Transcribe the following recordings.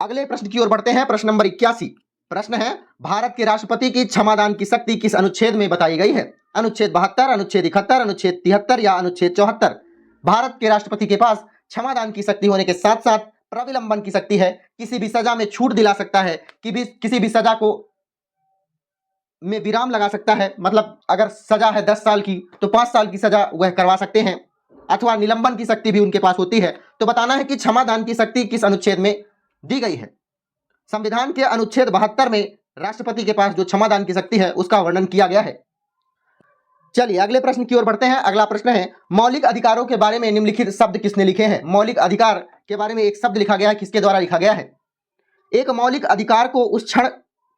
अगले प्रश्न की ओर बढ़ते हैं। प्रश्न नंबर 81 प्रश्न है, भारत के राष्ट्रपति की क्षमादान की शक्ति किस अनुच्छेद में बताई गई है? अनुच्छेद 72, अनुच्छेद 71, अनुच्छेद 73 या अनुच्छेद 74? भारत के राष्ट्रपति के पास क्षमादान की शक्ति होने के साथ साथ प्रविलंबन की शक्ति है। किसी भी सजा में छूट दिला सकता है, किसी भी सजा को में विराम लगा सकता है। मतलब अगर सजा है 10 साल की तो 5 साल की सजा वह करवा सकते हैं, अथवा निलंबन की शक्ति भी उनके पास होती है। तो बताना है कि क्षमादान की शक्ति किस अनुच्छेद में दी गई है। संविधान के अनुच्छेद 72 में राष्ट्रपति के पास जो क्षमादान की शक्ति है उसका वर्णन किया गया है। चलिए अगले प्रश्न की ओर बढ़ते हैं। अगला प्रश्न है, मौलिक अधिकारों के बारे में निम्नलिखित शब्द किसने लिखे हैं? मौलिक अधिकार के बारे में एक शब्द लिखा गया है, किसके द्वारा लिखा गया है? एक मौलिक अधिकार को उस क्षण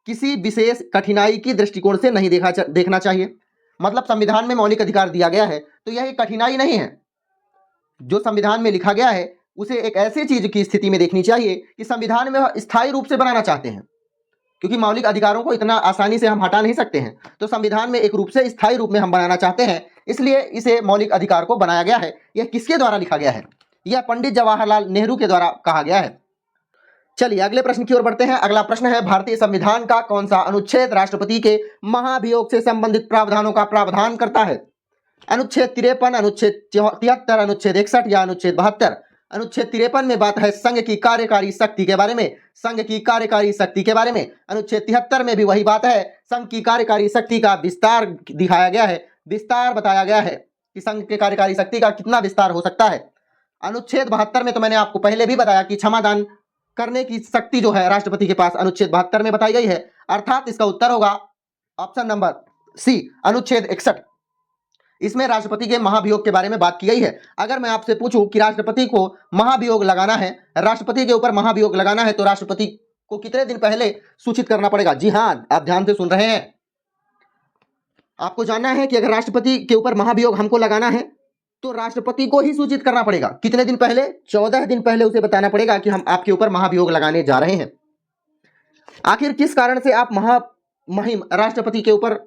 किसी विशेष कठिनाई की दृष्टिकोण से नहीं देखना चाहिए। मतलब संविधान में मौलिक अधिकार दिया गया है तो यह एक कठिनाई नहीं है। जो संविधान में लिखा गया है उसे एक ऐसी चीज की स्थिति में देखनी चाहिए कि संविधान में वह स्थायी रूप से बनाना चाहते हैं, क्योंकि मौलिक अधिकारों को इतना आसानी से हम हटा नहीं सकते हैं। तो संविधान में एक रूप से स्थायी रूप में हम बनाना चाहते हैं, इसलिए इसे मौलिक अधिकार को बनाया गया है। यह किसके द्वारा लिखा गया है? यह पंडित जवाहरलाल नेहरू के द्वारा कहा गया है। चलिए अगले प्रश्न की ओर बढ़ते हैं। अगला प्रश्न है, भारतीय संविधान का कौन सा अनुच्छेद राष्ट्रपति के महाभियोग से संबंधित प्रावधानों का प्रावधान करता है? अनुच्छेद 53, अनुच्छेद 73, अनुच्छेद 61 या अनुच्छेद 72? अनुच्छेद 53 में बात है संघ की कार्यकारी शक्ति के बारे में, संघ की कार्यकारी शक्ति के बारे में। अनुच्छेद 73 में भी वही बात है, संघ की कार्यकारी शक्ति का विस्तार दिखाया गया है, विस्तार बताया गया है कि संघ की कार्यकारी शक्ति का कितना विस्तार हो सकता है। अनुच्छेद 72 में तो मैंने आपको पहले भी बताया कि क्षमादान करने की शक्ति जो है राष्ट्रपति के पास अनुच्छेद 72 में बताई गई है, अर्थात इसका उत्तर होगा ऑप्शन नंबर सी, अनुच्छेद 61। इसमें राष्ट्रपति के महाभियोग के बारे में बात की गई है। अगर मैं आपसे पूछूं कि राष्ट्रपति को महाभियोग लगाना है, राष्ट्रपति के ऊपर महाभियोग लगाना है, तो राष्ट्रपति को कितने दिन पहले सूचित करना पड़ेगा? जी हाँ, आप ध्यान से सुन रहे हैं। आपको जानना है कि अगर राष्ट्रपति के ऊपर महाभियोग हमको लगाना है तो राष्ट्रपति को ही सूचित करना पड़ेगा। कितने दिन पहले? 14 दिन पहले उसे बताना पड़ेगा कि हम आपके ऊपर महाभियोग लगाने जा रहे हैं। आखिर किस कारण से आप महामहिम राष्ट्रपति के ऊपर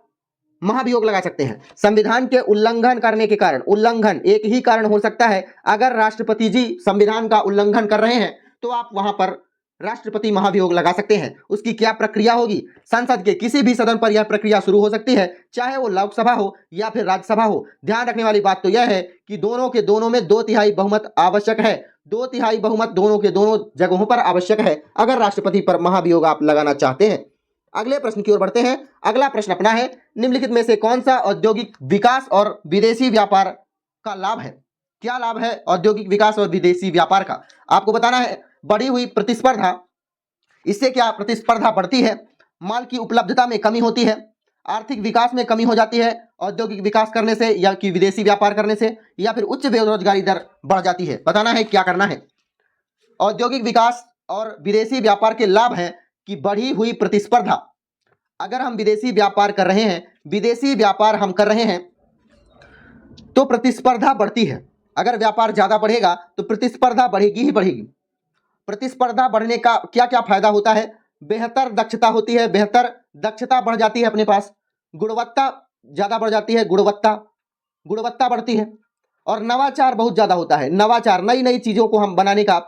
महाभियोग लगा सकते हैं? संविधान के उल्लंघन करने के कारण। उल्लंघन एक ही कारण हो सकता है। अगर राष्ट्रपति जी संविधान का उल्लंघन कर रहे हैं तो आप वहां पर राष्ट्रपति महाभियोग लगा सकते हैं। उसकी क्या प्रक्रिया होगी? संसद के किसी भी सदन पर यह प्रक्रिया शुरू हो सकती है, चाहे वो लोकसभा हो या फिर राज्यसभा हो। ध्यान रखने वाली बात तो यह है कि दोनों के दोनों में 2/3 बहुमत आवश्यक है। 2/3 बहुमत दोनों के दोनों जगहों पर आवश्यक है अगर राष्ट्रपति पर महाभियोग आप लगाना चाहते हैं। अगले प्रश्न की ओर बढ़ते हैं। अगला प्रश्न अपना है, निम्नलिखित में से कौन सा औद्योगिक विकास और विदेशी व्यापार का लाभ है? क्या लाभ है औद्योगिक विकास और विदेशी व्यापार का? आपको बताना है, बढ़ी हुई प्रतिस्पर्धा। इससे क्या प्रतिस्पर्धा बढ़ती है, माल की उपलब्धता में कमी होती है, आर्थिक विकास में कमी हो जाती है औद्योगिक विकास करने से या कि विदेशी व्यापार करने से, या फिर उच्च बेरोजगारी दर बढ़ जाती है। बताना है क्या करना है। औद्योगिक विकास और विदेशी व्यापार के लाभ हैं कि बढ़ी हुई प्रतिस्पर्धा। अगर हम विदेशी व्यापार कर रहे हैं, विदेशी व्यापार हम कर रहे हैं तो प्रतिस्पर्धा बढ़ती है। अगर व्यापार ज्यादा बढ़ेगा तो प्रतिस्पर्धा बढ़ेगी ही बढ़ेगी। प्रतिस्पर्धा बढ़ने का क्या क्या फायदा होता है? बेहतर दक्षता होती है, बेहतर दक्षता बढ़ जाती है अपने पास, गुणवत्ता ज्यादा बढ़ जाती है, गुणवत्ता बढ़ती है, और नवाचार बहुत ज्यादा होता है। नवाचार, नई नई चीजों को हम बनाने का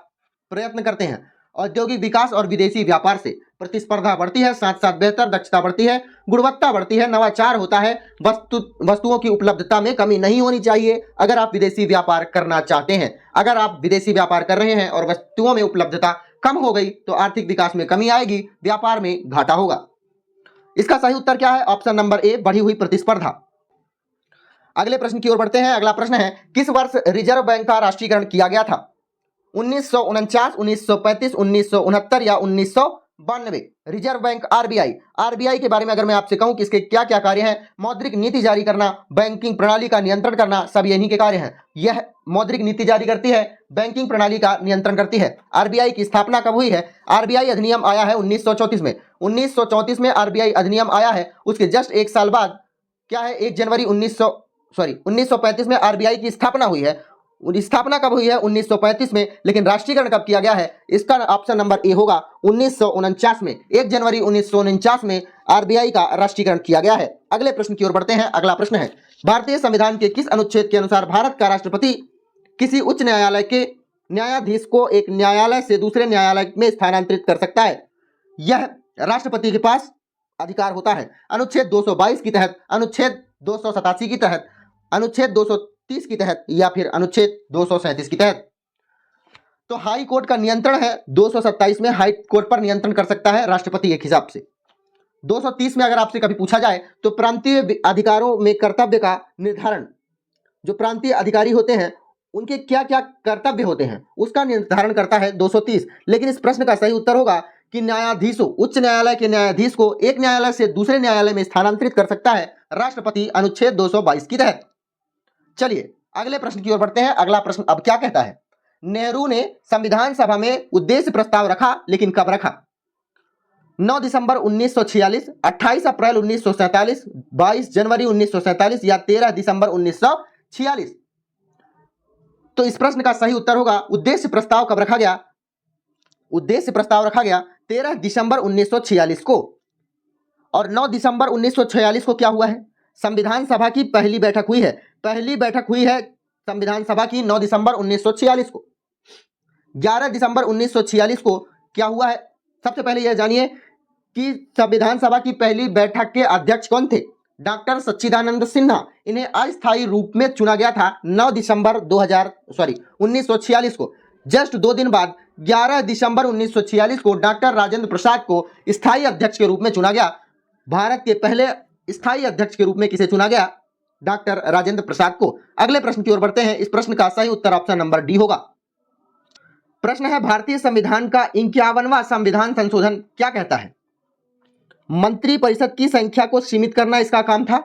प्रयत्न करते हैं। औद्योगिक विकास और विदेशी व्यापार से प्रतिस्पर्धा बढ़ती है, साथ साथ बेहतर दक्षता बढ़ती है, गुणवत्ता बढ़ती है, नवाचार होता है, वस्तुओं की उपलब्धता में कमी नहीं होनी चाहिए अगर आप विदेशी व्यापार करना चाहते हैं। अगर आप विदेशी व्यापार कर रहे हैं और वस्तुओं में उपलब्धता कम हो गई तो आर्थिक विकास में कमी आएगी, व्यापार में घाटा होगा। इसका सही उत्तर क्या है? ऑप्शन नंबर ए, बढ़ी हुई प्रतिस्पर्धा। अगले प्रश्न की ओर बढ़ते हैं। अगला प्रश्न है, किस वर्ष रिजर्व बैंक का राष्ट्रीयकरण किया गया था? 1949, 1935, 1969 या 1992? Reserve bank RBI. आरबीआई के बारे में अगर मैं आपसे कहूं कि इसके क्या क्या कार्य हैं? मौद्रिक नीति जारी करना, बैंकिंग प्रणाली का नियंत्रण करना, सब यही के कार्य हैं। यह मौद्रिक नीति जारी करती है, बैंकिंग प्रणाली का नियंत्रण करती है। आरबीआई की स्थापना कब हुई है? आरबीआई अधिनियम आया है 1934 में। 1934 में आरबीआई अधिनियम आया है। उसके जस्ट एक साल बाद क्या है, 1 जनवरी 1935 में आरबीआई की स्थापना हुई है। स्थापना कब हुई है? 1935 में। लेकिन राष्ट्रीयकरण कब किया गया है? इसका ऑप्शन नंबर ए होगा 1949 में। 1 जनवरी 1949 में आरबीआई का राष्ट्रीयकरण किया गया है। अगले प्रश्न की ओर बढ़ते हैं। अगला प्रश्न है, भारतीय संविधान के किस अनुच्छेद के अनुसार भारत का राष्ट्रपति किसी उच्च न्यायालय के न्यायाधीश को एक न्यायालय से दूसरे न्यायालय में स्थानांतरित कर सकता है। यह राष्ट्रपति के पास अधिकार होता है। अनुच्छेद 222 के तहत, अनुच्छेद 287 के तहत, अनुच्छेद 230 के तहत या फिर अनुच्छेद 237 के तहत। तो हाई कोर्ट का नियंत्रण है 227 में, हाई कोर्ट पर नियंत्रण कर सकता है राष्ट्रपति एक हिसाब से। 230 में अगर आपसे कभी पूछा जाए तो प्रांतीय अधिकारों में कर्तव्य का निर्धारण, जो प्रांतीय अधिकारी होते हैं उनके क्या क्या कर्तव्य होते हैं उसका निर्धारण करता है 230। लेकिन इस प्रश्न का सही उत्तर होगा कि न्यायाधीशों, उच्च न्यायालय के न्यायाधीश को एक न्यायालय से दूसरे न्यायालय में स्थानांतरित कर सकता है राष्ट्रपति अनुच्छेद 222 के तहत। चलिए अगले प्रश्न की ओर बढ़ते हैं। अगला प्रश्न अब क्या कहता है? नेहरू ने संविधान सभा में उद्देश्य प्रस्ताव रखा, लेकिन कब रखा? 9 दिसंबर 1946, 28 अप्रैल 1947, 22 जनवरी 1947 या 13 दिसंबर 1946। तो इस प्रश्न का सही उत्तर होगा उद्देश्य प्रस्ताव कब रखा गया? उद्देश्य प्रस्ताव रखा गया 13 दिसंबर 1946 को। और 9 दिसंबर 1946 को क्या हुआ है? संविधान सभा की पहली बैठक हुई है। पहली बैठक हुई है संविधान सभा की 9 दिसंबर 1946 को। 11 दिसंबर 1946 को क्या हुआ है? सबसे पहले यह जानिए कि संविधान सभा की पहली बैठक के अध्यक्ष कौन थे? डॉक्टर सच्चिदानंद सिन्हा। इन्हें अस्थायी रूप में चुना गया था 9 दिसंबर 1946 को। जस्ट 2 दिन बाद 11 दिसंबर 1946 को डॉक्टर राजेंद्र प्रसाद को स्थायी अध्यक्ष के रूप में चुना गया। भारत के पहले स्थायी अध्यक्ष के रूप में किसे चुना गया? डॉक्टर राजेंद्र प्रसाद को। अगले प्रश्न की ओर बढ़ते हैं। इस प्रश्न का सही उत्तर ऑप्शन नंबर डी होगा। प्रश्न है भारतीय संविधान का 51वां संविधान संशोधन क्या कहता है? मंत्रिपरिषद की संख्या को सीमित करना इसका काम था।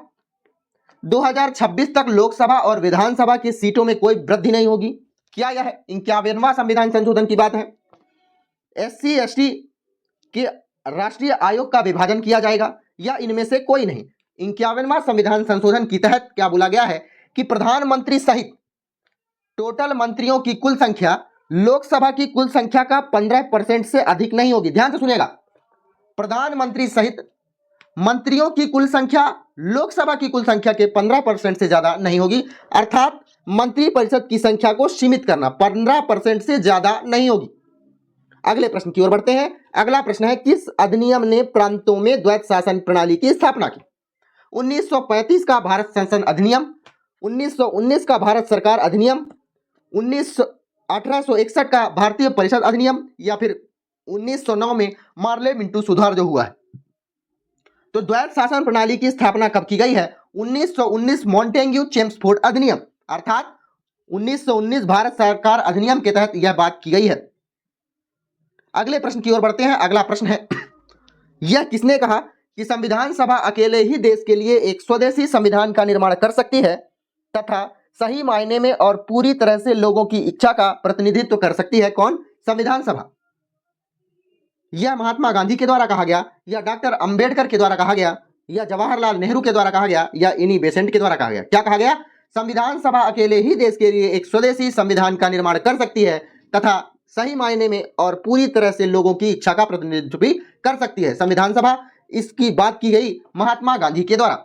2026 तक लोकसभा और विधानसभा की सीटों में कोई वृद्धि नहीं होगी। क्या यह 51वां संविधान संशोधन की बात है? SC ST के राष्ट्रीय आयोग का विभाजन किया जाएगा या इनमें से कोई नहीं? 51वां संविधान संशोधन के तहत क्या बोला गया है कि प्रधानमंत्री सहित टोटल मंत्रियों की कुल संख्या लोकसभा की कुल संख्या का 15% से अधिक नहीं होगी। ध्यान से सुनिएगा, प्रधानमंत्री सहित मंत्रियों की कुल संख्या लोकसभा की कुल संख्या के 15% से ज्यादा नहीं होगी। अर्थात मंत्रिपरिषद की संख्या को सीमित करना 15% से ज्यादा नहीं होगी। अगले प्रश्न की ओर बढ़ते हैं। अगला प्रश्न है किस अधिनियम ने प्रांतों में द्वैत शासन प्रणाली की स्थापना की? 1935 का भारत संसद अधिनियम, 1919 का भारत सरकार अधिनियम, 1861 का भारतीय परिषद अधिनियम या फिर 1909 में मार्ले मिंटू सुधार जो हुआ है। तो द्वैत शासन प्रणाली की स्थापना कब की गई है? 1919 मॉन्टेग्यू चेम्सफोर्ड अधिनियम, अर्थात 1919 भारत सरकार अधिनियम के तहत यह बात की गई है। अगले प्रश्न की ओर बढ़ते हैं। अगला प्रश्न है यह किसने कहा कि संविधान सभा अकेले ही देश के लिए एक स्वदेशी संविधान का निर्माण कर सकती है तथा सही मायने में और पूरी तरह से लोगों की इच्छा का प्रतिनिधित्व कर सकती है? कौन? संविधान सभा। यह महात्मा गांधी के द्वारा कहा गया या डॉक्टर अंबेडकर के द्वारा कहा गया या जवाहरलाल नेहरू के द्वारा कहा गया या इनी बेसेंट के द्वारा कहा गया? क्या कहा गया? संविधान सभा अकेले ही देश के लिए एक स्वदेशी संविधान का निर्माण कर सकती है तथा सही मायने में और पूरी तरह से लोगों की इच्छा का प्रतिनिधित्व भी कर सकती है। संविधान सभा, इसकी बात की गई महात्मा गांधी के द्वारा।